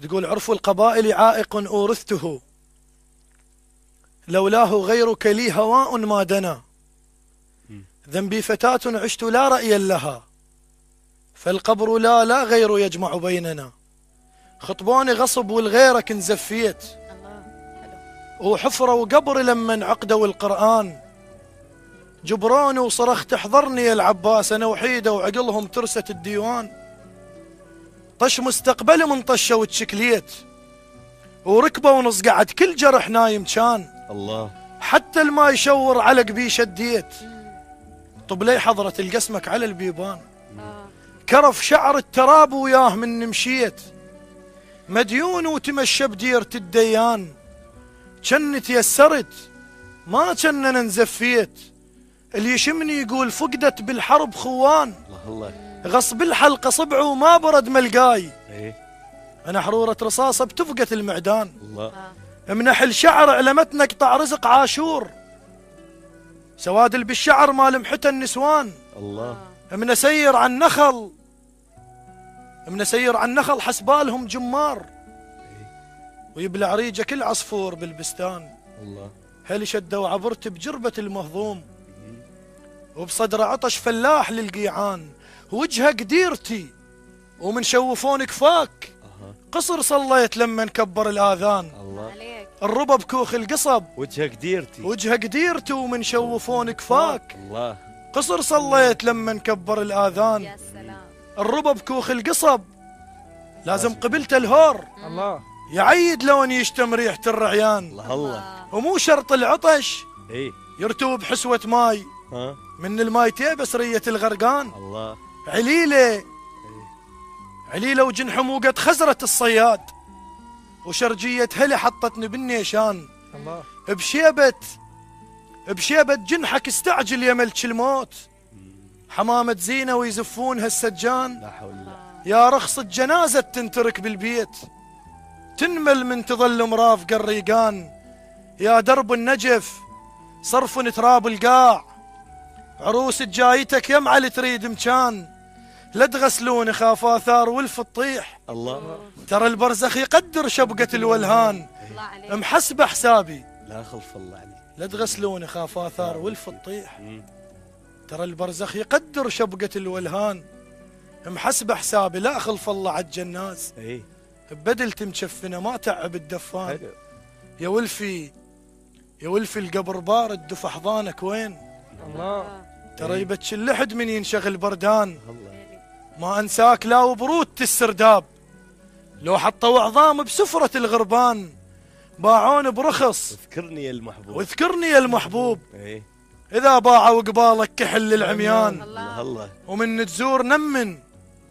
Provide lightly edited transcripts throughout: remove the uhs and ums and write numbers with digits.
تقول عرف القبائل عائق أورثته، لولاه غيرك لي هواء ما دنا، ذنبي فتاة عشت لا رأيا لها، فالقبر لا غير يجمع بيننا. خطبوني غصب والغيرك انزفيت، وحفرة وقبر لما عقدوا القرآن، جبروني وصرخت احضرني يا العباس، أنا وحيدة وعقلهم ترست الديوان. طش مستقبلي من طشة وتشكليت، وركبه ونصقعت كل جرح نايم كان، الله حتى الماء يشور علق بي شديت، طب لي حضرة القسمك على البيبان. كرف شعر التراب وياه من مشيت، مديون وتمشى بديرة الديان، جن تيسرت ما جن انا نزفيت، اللي يشمني يقول فقدت بالحرب خوان، الله غصب الحلقة صبعه وما برد ملقاي، ايه انا حرورة رصاصة بتفقة المعدان، الله منحل شعر علمت نقطع رزق عاشور، سوادل بالشعر ما لمحته النسوان، الله منسير عن نخل، منسير عن نخل حسبالهم جمار، ويبلع ريجه كل عصفور بالبستان. الله هل شدوا عبرت بجربة المهضوم، وبصدر عطش فلاح للقيعان، وجهه قديرتي ومن شوفون كفاك، قصر صليت لما نكبر الآذان، الله الربا بكوخ القصب، وجهك ديرتي وجهه قديرتي ومن شوفون كفاك، الله قصر صليت لما نكبر الآذان، يا سلام. الربا بكوخ القصب لازم قبلت الهور، الله يعيد لون يشتم ريحة الرعيان، الله الله ومو شرط العطش ايه يرتوب حسوة ماي، ها من الماي تيبس رية الغرقان، الله عليلة عليلة وجن حموقة خزرة الصياد، وشرجية هلي حطتني بالنيشان، الله بشيبة جنحك استعجل يا ملك الموت، حمامة زينة ويزفونها السجان، لا حول الله يا رخصة جنازة تنترك بالبيت، تنمل من تظل مرافق الريقان، يا درب النجف صرف تراب القاع، عروس جايتك يمعل تريد مكان، لا تغسلون خاف آثار ولف الطيح، الله ترى البرزخ يقدر شبقة الولهان، الله عليك. محسبة حسابي لا خلف الله عليك لا تغسلون خاف آثار ولف الطيح، ترى البرزخ يقدر شبقة الولهان، محسبة حسابي لا خلف الله عالجناز، ايه بدلت مشفنة ما تعب الدفان، حلو يا ولفي يا ولفي القبر بارد دف احضانك وين، الله ترى يبتش اللحد من ينشغل بردان، الله ما انساك لا وبرود السرداب، لو حطوا عظام بسفرة الغربان، باعون برخص اذكرني يا المحبوب واذكرني يا المحبوب، ايه اذا باعوا قبالك كحل العميان، الله الله ومن تزور نمن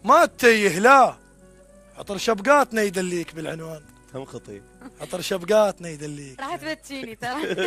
ما تتيه لا، عطر شبقاتنا يدليك بالعنوان، هم خطيب عطر شبقاتنا يدليك. راح تبتشيني ترى.